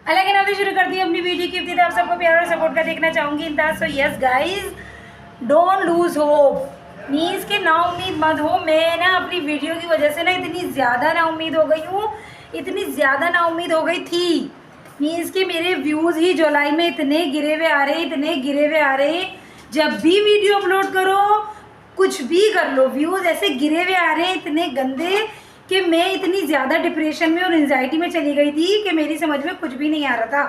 अल्लाह के नाम से शुरू करती हूँ अपनी वीडियो की इब्तिदा। आप सबको प्यार और सपोर्ट का देखना चाहूँगी इंदाज। So yes guys, don't lose hope, means के ना उम्मीद मत हो। मैं ना अपनी वीडियो की वजह से ना इतनी ज़्यादा ना उम्मीद हो गई हूँ, इतनी ज़्यादा ना उम्मीद हो गई थी। मीन्स के मेरे व्यूज़ ही जुलाई में इतने गिरे हुए आ रहे हैं, इतने गिरे हुए आ रहे हैं। जब भी वीडियो अपलोड करो, कुछ भी कर लो, व्यूज़ ऐसे गिरे हुए आ रहे हैं, इतने गंदे कि मैं इतनी ज़्यादा डिप्रेशन में और एंजाइटी में चली गई थी कि मेरी समझ में कुछ भी नहीं आ रहा था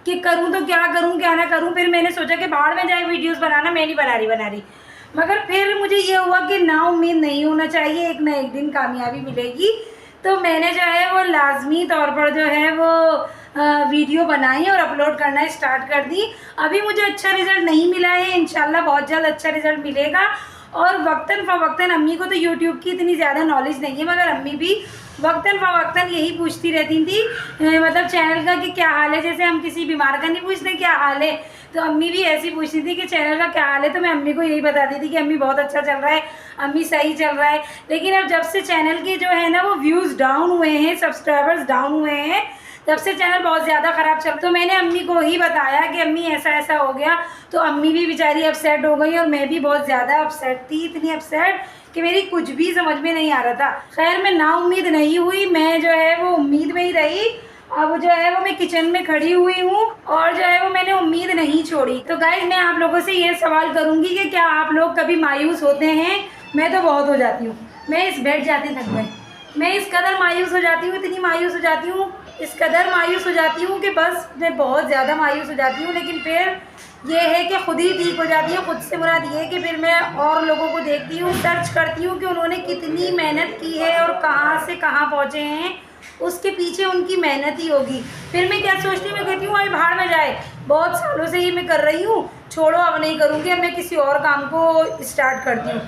कि करूं तो क्या करूं, क्या ना करूं। फिर मैंने सोचा कि बाहर में जाए वीडियोस बनाना, मैं नहीं बना रही। मगर फिर मुझे ये हुआ कि ना उम्मीद नहीं होना चाहिए, एक ना एक दिन कामयाबी मिलेगी। तो मैंने जो है वो लाजमी तौर पर जो है वो वीडियो बनाई और अपलोड करना स्टार्ट कर दी। अभी मुझे अच्छा रिज़ल्ट नहीं मिला है, इंशाल्लाह बहुत जल्द अच्छा रिज़ल्ट मिलेगा। और वक्तन फ़वक्तन, अम्मी को तो यूट्यूब की इतनी ज़्यादा नॉलेज नहीं है, मगर अम्मी भी वक्तन फ़वक्तन यही पूछती रहती थी मतलब चैनल का कि क्या हाल है। जैसे हम किसी बीमार का नहीं पूछते क्या हाल है, तो अम्मी भी ऐसी पूछती थी कि चैनल का क्या हाल है। तो मैं अम्मी को यही बताती थी कि अम्मी बहुत अच्छा चल रहा है, अम्मी सही चल रहा है। लेकिन अब जब से चैनल के जो है ना वो व्यूज़ डाउन हुए हैं, सब्सक्राइबर्स डाउन हुए हैं, तब से चैनल बहुत ज़्यादा ख़राब चल। तो मैंने अम्मी को ही बताया कि अम्मी ऐसा ऐसा हो गया। तो अम्मी भी बेचारी अपसेट हो गई और मैं भी बहुत ज़्यादा अपसेट थी, इतनी अपसेट कि मेरी कुछ भी समझ में नहीं आ रहा था। खैर मैं ना उम्मीद नहीं हुई, मैं जो है वो उम्मीद में ही रही। अब जो है वो मैं किचन में खड़ी हुई हूँ और जो है वो मैंने उम्मीद नहीं छोड़ी। तो गाइस मैं आप लोगों से ये सवाल करूँगी कि क्या आप लोग कभी मायूस होते हैं? मैं तो बहुत हो जाती हूँ। मैं इस बैठ जाती थक गई, मैं इस कदर मायूस हो जाती हूँ, इतनी मायूस हो जाती हूँ, इस कदर मायूस हो जाती हूँ कि बस मैं बहुत ज़्यादा मायूस हो जाती हूँ। लेकिन फिर ये है कि खुद ही ठीक हो जाती है। खुद से मुराद ये है कि फिर मैं और लोगों को देखती हूँ, सर्च करती हूँ कि उन्होंने कितनी मेहनत की है और कहाँ से कहाँ पहुँचे हैं, उसके पीछे उनकी मेहनत ही होगी। फिर मैं क्या सोचती हूँ, मैं कहती हूँ अभी बाहर में जाए, बहुत सालों से ये मैं कर रही हूँ, छोड़ो अब नहीं करूँगी, अब मैं किसी और काम को स्टार्ट करती हूँ।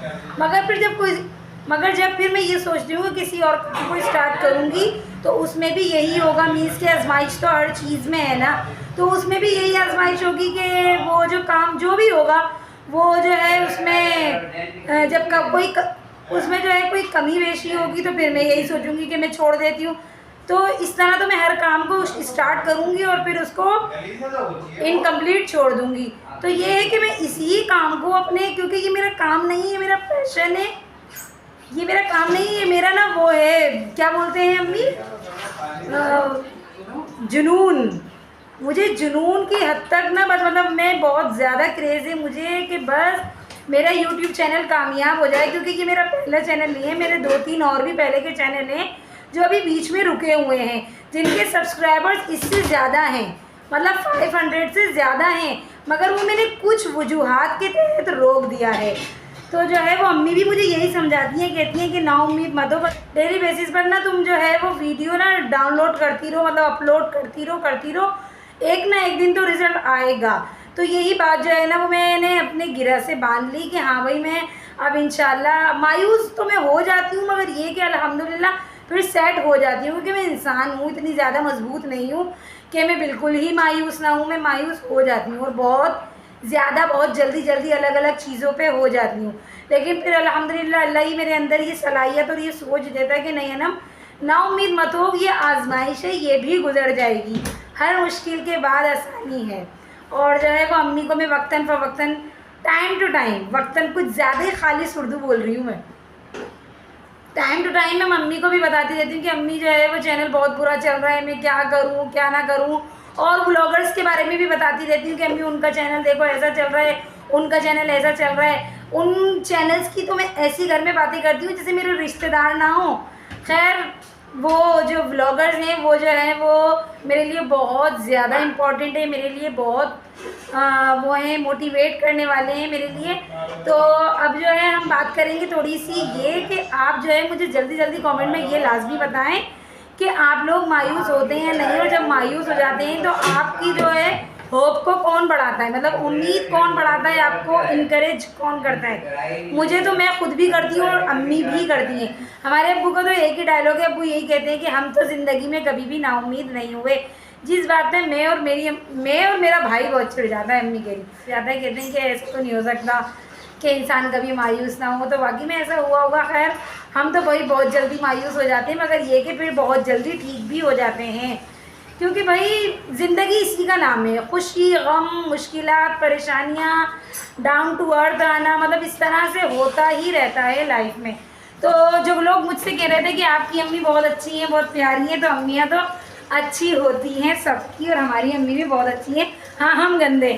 मगर जब फिर मैं ये सोचती हूँ कि किसी और काम को स्टार्ट करूँगी तो उसमें भी यही होगा। मीन्स की आजमाइश तो हर चीज़ में है ना, तो उसमें भी यही आजमाइश होगी कि वो जो काम जो भी होगा वो जो है उसमें जब उसमें जो है कोई कमी बेशी होगी तो फिर मैं यही सोचूंगी कि मैं छोड़ देती हूँ। तो इस तरह तो मैं हर काम को स्टार्ट करूँगी और फिर उसको इनकम्प्लीट छोड़ दूँगी। तो ये है कि मैं इसी काम को अपने, क्योंकि ये मेरा काम नहीं है, मेरा पैशन है, ये मेरा काम नहीं है, मेरा ना वो है, क्या बोलते हैं अम्मी, जुनून। मुझे जुनून की हद तक ना बस मतलब मैं बहुत ज़्यादा क्रेज़ है मुझे कि बस मेरा यूट्यूब चैनल कामयाब हो जाए। क्योंकि ये मेरा पहला चैनल नहीं है, मेरे 2-3 और भी पहले के चैनल हैं जो अभी बीच में रुके हुए हैं, जिनके सब्सक्राइबर्स इससे ज़्यादा हैं, मतलब 500 से ज़्यादा हैं, मगर वो मैंने कुछ वजूहात के तहत रोक दिया है। तो जो है वो अम्मी भी मुझे यही समझाती हैं, कहती हैं कि ना उम्मीद मत हो, डेली बेसिस पर ना तुम जो है वो वीडियो ना डाउनलोड करती रहो, मतलब अपलोड करती रहो, एक ना एक दिन तो रिज़ल्ट आएगा। तो यही बात जो है ना वो मैंने अपने गिरह से बांध ली कि हाँ भाई मैं अब इंशाल्लाह, मायूस तो मैं हो जाती हूँ मगर ये कि अल्हम्दुलिल्लाह फिर सेट हो जाती हूँ कि मैं इंसान हूँ, इतनी ज़्यादा मजबूत नहीं हूँ कि मैं बिल्कुल ही मायूस ना हूँ। मैं मायूस हो जाती हूँ और बहुत ज़्यादा बहुत जल्दी अलग अलग चीज़ों पे हो जाती हूँ। लेकिन फिर अल्हम्दुलिल्लाह अल्लाह ही मेरे अंदर ये सलाहियत और ये सोच देता है कि नहीं है ना उम्मीद मत हो, ये आजमाइश है, ये भी गुजर जाएगी, हर मुश्किल के बाद आसानी है। और जो है वो अम्मी को मैं वक्तन फ़वक्तन, टाइम टू टाइम, वक्तन कुछ ज़्यादा ही खालिस उर्दू बोल रही हूँ मैं, टाइम टू टाइम मैं मम्मी को भी बताती रहती हूँ कि अम्मी जो है वो चैनल बहुत बुरा चल रहा है, मैं क्या करूँ क्या ना करूँ। और व्लॉगर्स के बारे में भी बताती रहती हूँ कि अम्मी उनका चैनल देखो ऐसा चल रहा है, उनका चैनल ऐसा चल रहा है। उन चैनल्स की तो मैं ऐसी घर में बातें करती हूँ जैसे मेरे रिश्तेदार ना हो। खैर वो जो व्लॉगर्स हैं वो जो है वो मेरे लिए बहुत ज़्यादा इम्पॉर्टेंट है, मेरे लिए बहुत वो हैं, मोटिवेट करने वाले हैं मेरे लिए। तो अब जो है हम बात करेंगे थोड़ी सी ये कि आप जो है मुझे जल्दी कमेंट में ये लाजमी बताएं कि आप लोग मायूस होते हैं नहीं, और जब मायूस हो जाते हैं तो आपकी जो है होप को कौन बढ़ाता है, मतलब उम्मीद कौन बढ़ाता है, आपको इनकरेज कौन करता है। मुझे तो मैं खुद भी करती हूँ और अम्मी भी करती हैं। हमारे अब्बू का तो एक ही डायलॉग है, अब्बू यही कहते हैं कि हम तो ज़िंदगी में कभी भी नाउम्मीद नहीं हुए। जिस बात में मैं और मेरा भाई बहुत चिढ़ जाता है, अम्मी कहते हैं कि ऐसा तो नहीं हो सकता कि इंसान कभी मायूस ना हो। तो वाकई में ऐसा हुआ होगा। खैर हम तो भाई बहुत जल्दी मायूस हो जाते हैं, मगर ये कि फिर बहुत जल्दी ठीक भी हो जाते हैं। क्योंकि भाई ज़िंदगी इसी का नाम है, खुशी गम मुश्किलात परेशानियाँ, डाउन टू अर्थ आना, मतलब इस तरह से होता ही रहता है लाइफ में। तो जो लोग मुझसे कह रहे थे कि आपकी अम्मी बहुत अच्छी हैं, बहुत प्यारी हैं, तो अम्मियाँ तो अच्छी होती हैं सबकी, और हमारी अम्मी भी बहुत अच्छी हैं। हाँ, हम गंदे,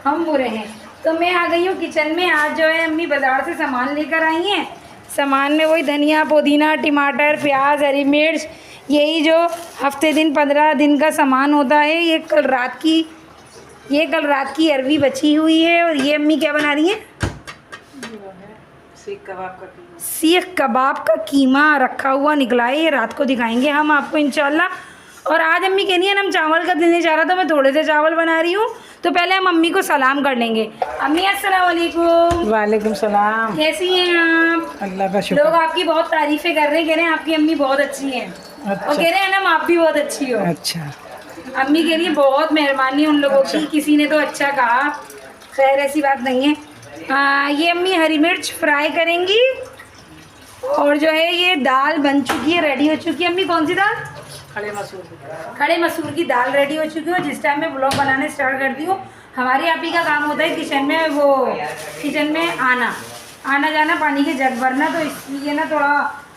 हम बुरे हैं। तो मैं आ गई हूँ किचन में। आज जो है अम्मी बाज़ार से सामान लेकर आई हैं। सामान में वही धनिया पुदीना टमाटर प्याज हरी मिर्च, यही जो हफ्ते दिन 15 दिन का सामान होता है। ये कल रात की अरवी बची हुई है। और ये अम्मी क्या बना रही हैं? सीख कबाब का कीमा रखा हुआ निकला है, ये रात को दिखाएंगे हम आपको इंशाल्लाह। और आज अम्मी कह रही है ना, हम चावल का देने जा रहा था, मैं थोड़े से चावल बना रही हूँ। तो पहले हम अम्मी को सलाम कर लेंगे। अम्मी अस्सलाम वालेकुम। वालेकुम सलाम। कैसी हैं आप? अल्लाह का शुक्र। लोग आपकी बहुत तारीफ़ें कर रहे हैं, कह रहे हैं आपकी अम्मी बहुत अच्छी हैं। अच्छा। और कह रहे हैं ना आप भी बहुत अच्छी हो। अच्छा। अम्मी कह रही है बहुत मेहरबानी उन लोगों की, किसी ने तो अच्छा कहा। खैर ऐसी बात नहीं है। ये अम्मी हरी मिर्च फ्राई करेंगी। और जो है ये दाल बन चुकी है, रेडी हो चुकी है। अम्मी कौन सी दाल? खड़े मसूर की दाल रेडी हो चुकी है। जिस टाइम मैं ब्लॉग बनाने स्टार्ट करती हूँ, हमारी आप ही का काम होता है किचन में आना जाना, पानी के जग भरना। तो इसलिए ना थोड़ा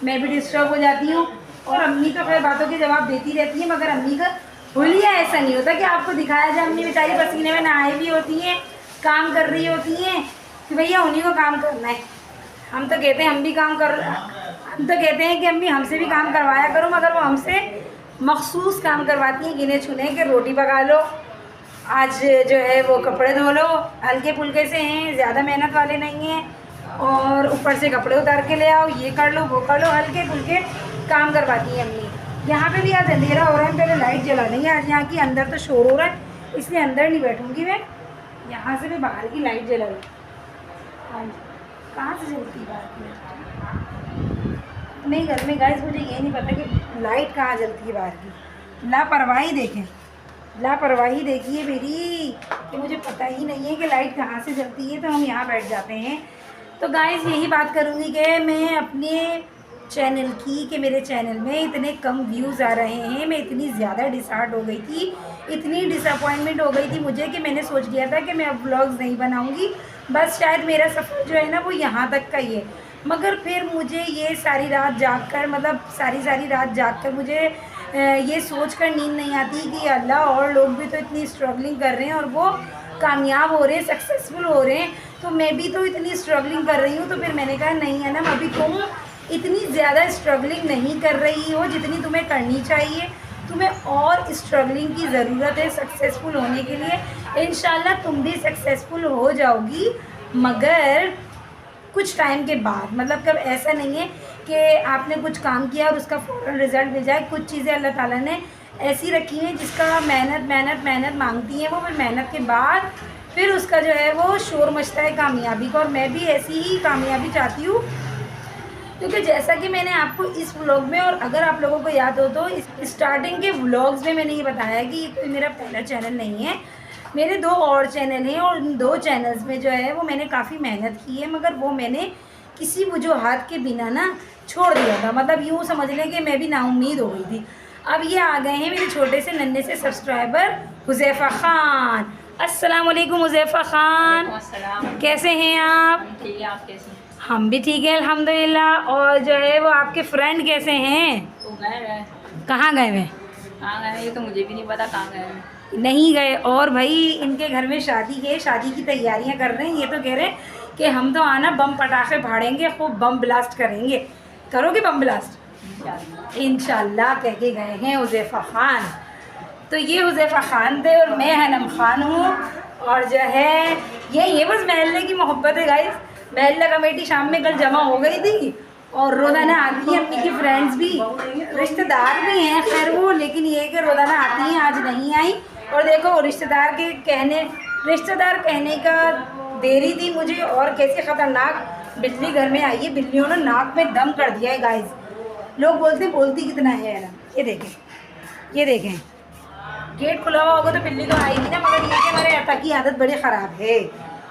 मैं भी डिस्टर्ब हो जाती हूँ। और अम्मी तो खैर बातों के जवाब देती रहती है, मगर अम्मी का हुलिया ऐसा नहीं होता कि आपको दिखाया जाए। अम्मी बेचारी पसीने में नहाई भी होती हैं, काम कर रही होती हैं कि भैया उन्हीं को काम करना है। हम तो कहते हैं हम तो कहते हैं कि अम्मी हमसे भी काम करवाया करो, मगर वो हमसे मखसूस काम करवाती हैं, गिने चुने कि रोटी पका लो, आज जो है वो कपड़े धो लो, हल्के फुल्के से हैं, ज़्यादा मेहनत वाले नहीं हैं। और ऊपर से कपड़े उतार के ले आओ, ये कर लो वो कर लो, हल्के फुल्के काम करवाती हैं अम्मी। यहाँ पे भी आज अंधेरा हो रहा है, पहले लाइट जला देंगे। आज यहाँ की अंदर तो शोर हो रहा है, इसलिए अंदर नहीं बैठूँगी मैं, यहाँ से मैं बाहर की लाइट जला लूँ। हाँ जी, कहाँ से जलती है बाहर की? नहीं घर में गाइस, मुझे ये नहीं पता कि लाइट कहाँ जलती है बाहर की। लापरवाही देखिए मेरी, कि मुझे पता ही नहीं है कि लाइट कहाँ से जलती है, तो हम यहाँ बैठ जाते हैं। तो गाइस यही बात करूँगी कि मैं अपने चैनल की, कि मेरे चैनल में इतने कम व्यूज़ आ रहे हैं। मैं इतनी ज़्यादा डिसहार्ट हो गई थी, इतनी डिसअपॉइंटमेंट हो गई थी मुझे, कि मैंने सोच लिया था कि मैं अब व्लॉग्स नहीं बनाऊँगी, बस शायद मेरा सफ़र जो है ना वो यहाँ तक का ही है। मगर फिर मुझे ये सारी रात जाग कर मुझे ये सोच कर नींद नहीं आती कि अल्लाह, और लोग भी तो इतनी स्ट्रगलिंग कर रहे हैं और वो कामयाब हो रहे हैं, सक्सेसफुल हो रहे हैं, तो मैं भी तो इतनी स्ट्रगलिंग कर रही हूँ। तो फिर मैंने कहा नहीं है ना, अभी तुम इतनी ज़्यादा स्ट्रगलिंग नहीं कर रही हो जितनी तुम्हें करनी चाहिए। तुम्हें और स्ट्रगलिंग की ज़रूरत है सक्सेसफुल होने के लिए। इंशाल्लाह तुम भी सक्सेसफुल हो जाओगी, मगर कुछ टाइम के बाद। मतलब कब ऐसा नहीं है कि आपने कुछ काम किया और उसका फ़ौरन रिज़ल्ट मिल जाए। कुछ चीज़ें अल्लाह ताला ने ऐसी रखी हैं जिसका मेहनत मांगती हैं वो, फिर मेहनत के बाद फिर उसका जो है वो शोर मचता है कामयाबी का। और मैं भी ऐसी ही कामयाबी चाहती हूँ, क्योंकि जैसा कि मैंने आपको इस व्लॉग में, और अगर आप लोगों को याद हो तो स्टार्टिंग के व्लॉग्स में मैंने ये बताया कि ये कोई मेरा पहला चैनल नहीं है, मेरे 2 और चैनल हैं। और उन 2 चैनल्स में जो है वो मैंने काफ़ी मेहनत की है, मगर वो मैंने किसी वजूहात के बिना ना छोड़ दिया था। मतलब यूँ समझ लें कि मैं भी नाउम्मीद हो गई थी। अब ये आ गए हैं मेरे छोटे से नन्हे से सब्सक्राइबर हुज़ैफ़ा ख़ान। अस्सलाम वालेकुम हुज़ैफ़ा ख़ान, कैसे हैं आप? ठीक है, आप कैसे? हम भी ठीक है अल्हम्दुलिल्लाह। और जो है वो आपके फ्रेंड कैसे हैं? वो गए कहाँ गए हुए? कहाँ गए ये तो मुझे भी नहीं पता कहाँ गए। नहीं गए। और भाई इनके घर में शादी है, शादी की तैयारियां कर रहे हैं। ये तो कह रहे हैं कि हम तो आना बम पटाखे फाड़ेंगे, खूब बम ब्लास्ट करेंगे। करोगे बम ब्लास्ट? इंशाल्लाह कह के गए हैं हुज़ैफ़ा ख़ान। तो ये हुज़ैफ़ा ख़ान थे और मैं हनम ख़ान हूँ। और जो है ये बस महल्ले की मोहब्बत है गाइस। महल्ला कमेटी शाम में कल जमा हो गई थी, और रोज़ाना आती हैं अम्मी की फ्रेंड्स भी, रिश्तेदार भी हैं खैर वो, लेकिन ये कि रोज़ाना आती हैं, आज नहीं आई। और देखो रिश्तेदार कहने का देरी थी मुझे, और कैसे ख़तरनाक बिल्ली घर में आई है। बिल्लियों ने नाक में दम कर दिया है गाइस। लोग बोलती कितना है ना। ये देखें गेट खुला हुआ होगा तो बिल्ली तो आएगी ना, मगर ये कि हमारे अता की आदत बड़ी ख़राब है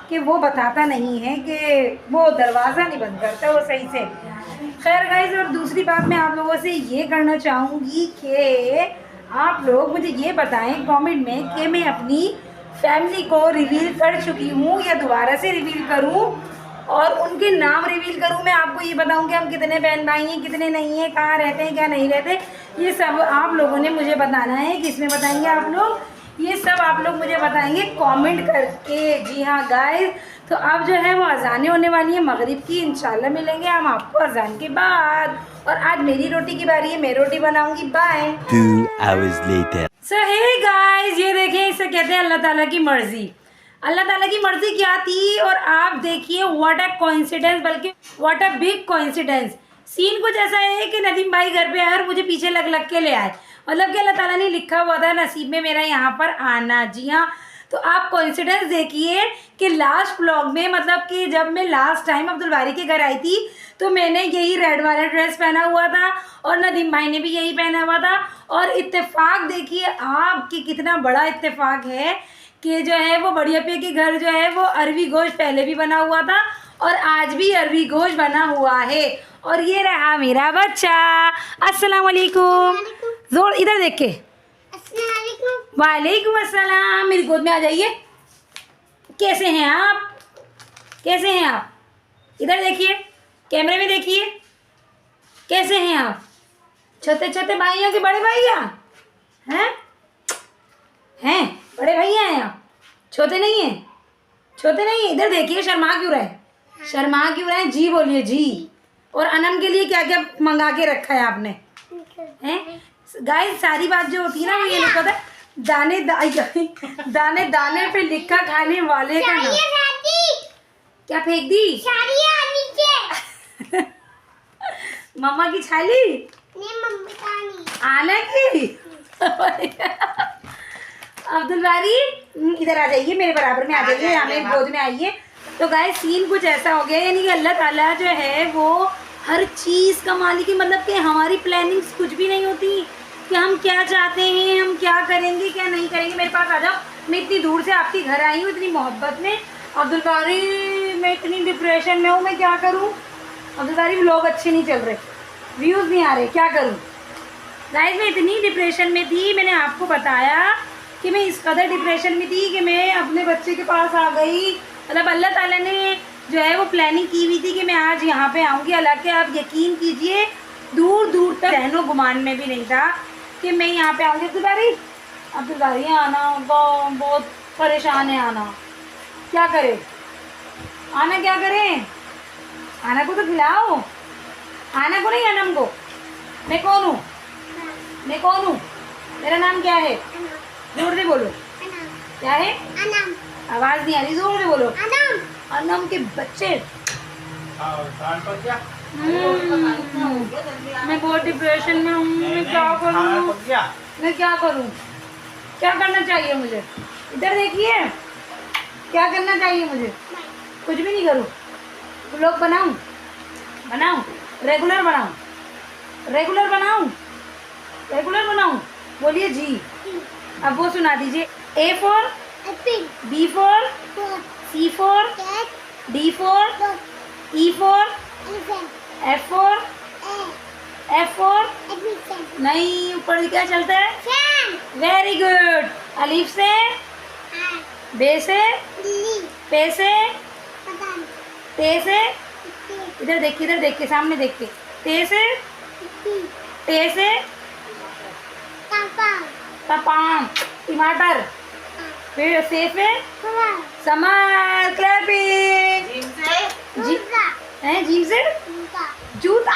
कि वो बताता नहीं है, कि वो दरवाज़ा नहीं बंद करता वो सही से। खैर गाइस, और दूसरी बात मैं आप लोगों से ये करना चाहूँगी कि आप लोग मुझे ये बताएं कमेंट में कि मैं अपनी फैमिली को रिवील कर चुकी हूँ या दोबारा से रिवील करूँ और उनके नाम रिवील करूँ। मैं आपको ये बताऊँ कि हम कितने बहन भाई हैं, कितने नहीं हैं, कहाँ रहते हैं, क्या नहीं रहते, ये सब आप लोगों ने मुझे बताना है। किसमें बताएंगे आप लोग? ये सब आप लोग मुझे बताएंगे कमेंट करके। जी हाँ गाइस, तो अब जो है वो अजानें होने वाली है मगरिब की। इंशाल्लाह मिलेंगे हम आपको अजान के बाद। और आज मेरी रोटी की बारी है, मैं रोटी बनाऊंगी। बाय। 2 hours later. सो हे गाइस, ये देखें, इसे कहते हैं अल्लाह ताला की मर्जी। अल्लाह ताला की मर्जी क्या थी और आप देखिए व्हाट अ कोइंसिडेंस, बल्कि what a big coincidence. Scene कुछ ऐसा है कि नदीम भाई घर पे आए और मुझे पीछे लग लग के ले आए। मतलब कि अल्लाह ताला ने लिखा हुआ था नसीब में मेरा यहाँ पर आना। जी हाँ, तो आप कोइंसिडेंस देखिए कि लास्ट व्लॉग में, मतलब कि जब मैं लास्ट टाइम अब्दुल बारी के घर आई थी तो मैंने यही रेड वाला ड्रेस पहना हुआ था और नदीम भाई ने भी यही पहना हुआ था। और इत्तेफाक देखिए आप कि कितना बड़ा इत्तेफाक है कि जो है वो बड़ी अपी के घर जो है वो अरवी गोश्त पहले भी बना हुआ था और आज भी अरवी गोश्त बना हुआ है। और ये रहा मेरा बच्चा। अस्सलाम वालेकुम। जोर इधर देख के। वालेकुम अस्सलाम। मेरी गोद में आ जाइए। कैसे हैं आप? कैसे हैं आप? इधर देखिए, कैमरे में देखिए, कैसे हैं आप? छोटे छोटे भाइयों के बड़े भैया हैं? हैं बड़े भैया हैं आप? छोटे नहीं हैं? छोटे नहीं हैं? इधर देखिए, शर्मा क्यों रहे? शर्मा क्यों रहे? जी बोलिए जी। और अनम के लिए क्या क्या मंगा के रखा है आपने? हैं गाइस, सारी बात जो होती है ना वो ये लिखा था दाने दाने दाने पे लिखा खाने वाले का नाम। क्या फेंक दी? मम्मा की छाली आना की। अब्दुल बारी इधर आ जाइए, मेरे बराबर में आ जाइए, यहाँ मेरी गोद में आइए। तो गाइस सीन कुछ ऐसा हो गया, यानी कि अल्लाह ताला जो है वो हर चीज़ का मालिक है। मतलब कि हमारी प्लानिंग्स कुछ भी नहीं होती कि हम क्या चाहते हैं, हम क्या करेंगे, क्या नहीं करेंगे। मेरे पास आ जाओ, मैं इतनी दूर से आपके घर आई हूँ इतनी मोहब्बत में। अब्दुल बारी मैं इतनी डिप्रेशन में हूँ, मैं क्या करूँ? अब्दुल बारी व्लॉग अच्छे नहीं चल रहे, व्यूज़ नहीं आ रहे, क्या करूँ? गाइस मैं इतनी डिप्रेशन में थी, मैंने आपको बताया कि मैं इस कदर डिप्रेशन में थी कि मैं अपने बच्चे के पास आ गई। मतलब अल्लाह ताला ने जो है वो प्लानिंग की हुई थी कि मैं आज यहाँ पे आऊँगी। हालांकि आप यकीन कीजिए दूर दूर तक रहनो गुमान में भी नहीं था कि मैं यहाँ पे आऊँगी। अब्दुल बारी आना बहुत परेशान है। आना क्या करे? आना क्या करें? आना को तो खिलाओ। आना को नहीं, अनम को। मैं कौन हूँ? मैं कौन हूँ? मेरा नाम क्या है? जोर से बोलो। क्या है? आवाज़ नहीं आ रही, जोर से बोलो। अनम के बच्चे। मैं बहुत डिप्रेशन में हूँ, मैं क्या करूँ? मैं क्या करूँ? क्या करना चाहिए मुझे? इधर देखिए, क्या करना चाहिए मुझे? कुछ भी नहीं करूँ। व्लॉग बनाऊँ? रेगुलर बनाऊँ? बोलिए जी। अब वो सुना दीजिए। A for B for C for D for E for F for नहीं, ऊपर क्या चलता है? Very good. अलीफ से, बे से, पे से, ते से, इधर देखिए सामने देख के, ते से, तपाम, टमाटर, फिर से समर, क्लैपिंग, जीम से जूता।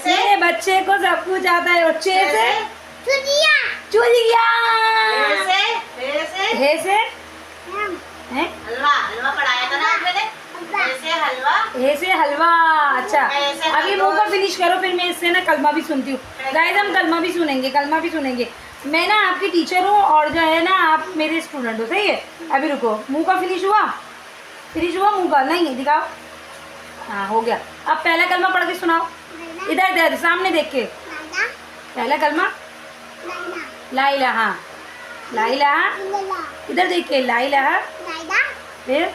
ये बच्चे को सब कुछ आता है। बच्चे से चुलिया, हे से हलवा पढ़ाया था ना मैंने। हे से हलवा। अच्छा अभी मुंह का फिनिश करो, फिर मैं इससे ना कलमा भी सुनती हूँ। गाइस हम कलमा भी सुनेंगे। मैं ना आपकी टीचर हूँ और जो है ना आप मेरे स्टूडेंट हो, सही है? अभी रुको, मुंह का फिनिश हुआ मुंह का? नहीं दिखाओ। हाँ हो गया। अब पहला कलमा पढ़ के सुनाओ। इधर सामने देख के। पहला कलमा ला इलाहा, ला इलाहा। इधर देख के, ला इलाहा। फिर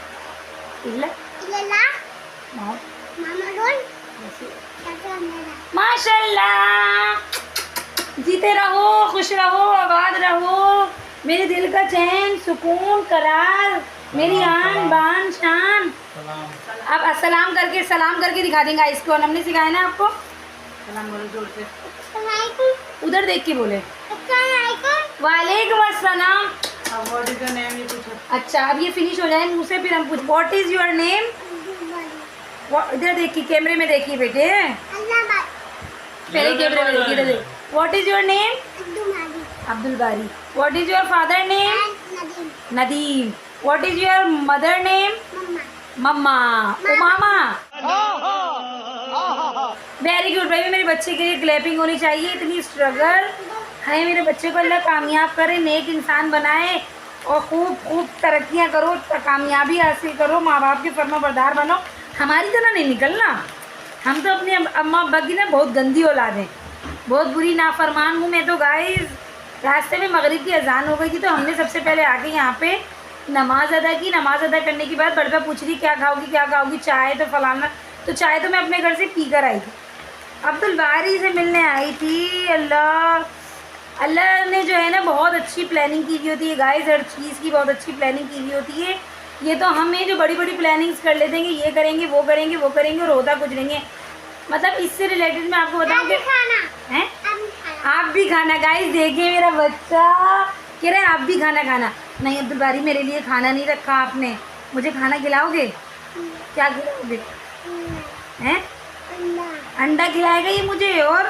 माशाल्लाह। जीते रहो, खुश रहो, आबाद रहो, मेरे दिल का चैन, सुकून, करार, मेरी आन बान शान। अब सलाम करके दिखा देंगे इसको, हमने सिखाया ना आपको। सलाम बोलो जोर से। उधर देख के बोले वालेकुम अस्सलाम। अब व्हाट इज योर नेम ये पूछो। अच्छा, अब ये फिनिश हो जाए मुँह से, फिर हम पूछ व्हाट इज योर नेम। इधर देखिए, कैमरे में देखिए बेटे, पहले कैमरे में देखिए, इधर देखिए। What is your name. Abdul Bari. What is your father name. Nadeem. What is your mother name. Mamma. Umama. Very good भाई, मेरे बच्चे के लिए क्लैपिंग होनी चाहिए। इतनी स्ट्रगल है, मेरे बच्चे को अल्लाह कामयाब करे, नेक इंसान बनाए और खूब खूब तरक्कियाँ करो, कामयाबी हासिल करो, माँ बाप के फर्माबरदार बनो। हमारी तरह नहीं निकलना। हम तो अपने अम्मा अब्बा की ना बहुत गंदी औलाद है, बहुत बुरी नाफरमान हूँ मैं तो। गाइस, रास्ते में मगरिब की अजान हो गई थी, तो हमने सबसे पहले आके यहाँ पे नमाज अदा की। नमाज अदा करने के बाद बड़का पूछ रही क्या खाओगी, चाय तो फलाना। तो चाय तो मैं अपने घर से पी कर आई थी, अब्दुल बारी से मिलने आई थी। अल्लाह ने जो है ना बहुत अच्छी प्लानिंग की हुई होती है गाइस, हर चीज़ की बहुत अच्छी प्लानिंग की हुई होती है। ये तो हमें जो बड़ी बड़ी प्लानिंग्स कर लेते हैं कि ये करेंगे वो करेंगे और होता कुछ नहीं है। मतलब इससे रिलेटेड मैं आपको बताऊँ कि हैं आप भी खाना। गाइस देखिए, मेरा बच्चा कह रहा है आप भी खाना। नहीं अब्दुल बारी, मेरे लिए खाना नहीं रखा आपने, मुझे खाना खिलाओगे। क्या खिलाओगे हैं। अंडा खिलाएगा ये मुझे, और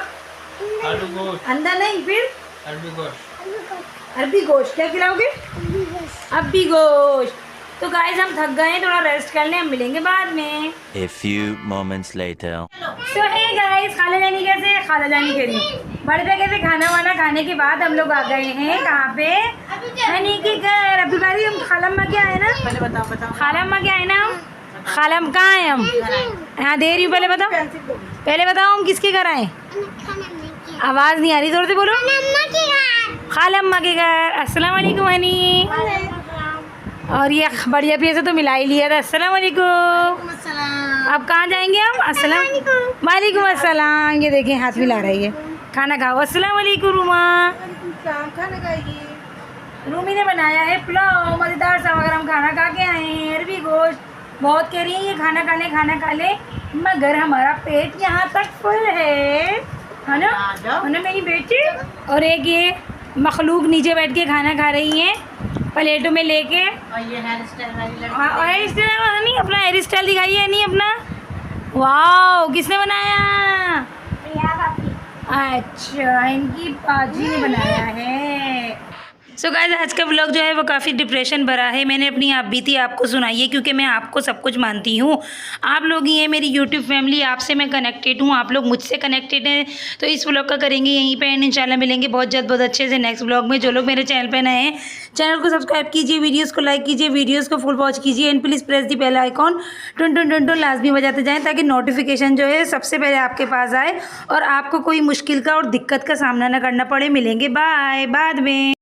अंडा नहीं, फिर अरबी गोश्त। क्या खिलाओगे। अरबी गोश्त। तो गाइस हम थक गए हैं, थोड़ा रेस्ट कर लें, हम मिलेंगे बाद में। A few moments later. So hey guys, खाला जानी कह रही हूँ बड़े पे कैसे खाना वाना खाने के बाद हम लोग आ गए हैं कहाँ पे, हनी के घर। अब्दुल बारी, हम खालम्मा के आए ना। पहले बताओ। खालम्मा के आए ना हम। खालम कहाँ आए हम। हाँ दे रही हूँ, पहले बताओ हम किसके घर आए। आवाज़ नहीं आ रही, जोर से बोलो। खालम्मा के घर। अस्सलाम वालेकुम हनी। और ये बढ़िया भी ऐसे तो मिला ही लिया था। अस्सलाम वालेकुम। अब कहाँ जाएंगे हम। अस्सलाम वालेकुम अस्सलाम। ये देखें हाथ मिला रही है। खाना खाओ। अस्सलाम वालेकुम रूमा। खाना खाइए। रूमी ने बनाया है पुलाव मज़ेदार सा, मगर हम खाना खा के आए हैं। अरबी गोश्त बहुत कह रही है ये खाना खा ले, मगर हमारा पेट यहाँ तक फुल है ना मेरी बेटी। और एक ये मखलूक नीचे बैठ के खाना खा रही है प्लेटों में लेके। और ये हेयर स्टाइल वाली लड़की। और हेयर स्टाइल नहीं, अपना हेयर स्टाइल दिखाइए नहीं अपना। वाह, किसने बनाया। अच्छा, इनकी बाजी ने बनाया है। सो गाइस, आज का व्लॉग जो है वो काफ़ी डिप्रेशन भरा है। मैंने अपनी आप बीती आपको सुनाई है, क्योंकि मैं आपको सब कुछ मानती हूँ। आप लोग ही हैं मेरी यूट्यूब फैमिली, आपसे मैं कनेक्टेड हूँ, आप लोग मुझसे कनेक्टेड हैं। तो इस व्लॉग का करेंगे यहीं पे एंड। इंशाल्लाह मिलेंगे बहुत जल्द बहुत अच्छे से नेक्स्ट व्लॉग में। जो लोग मेरे चैनल पर नए हैं, चैनल को सब्सक्राइब कीजिए, वीडियोज़ को लाइक कीजिए, वीडियोज़ को फुल वॉच कीजिए and please press the bell icon टुन लाजमी बजाते जाएँ, ताकि नोटिफिकेशन जो है सबसे पहले आपके पास आए और आपको कोई मुश्किल का और दिक्कत का सामना ना करना पड़े। मिलेंगे बाय बाद में।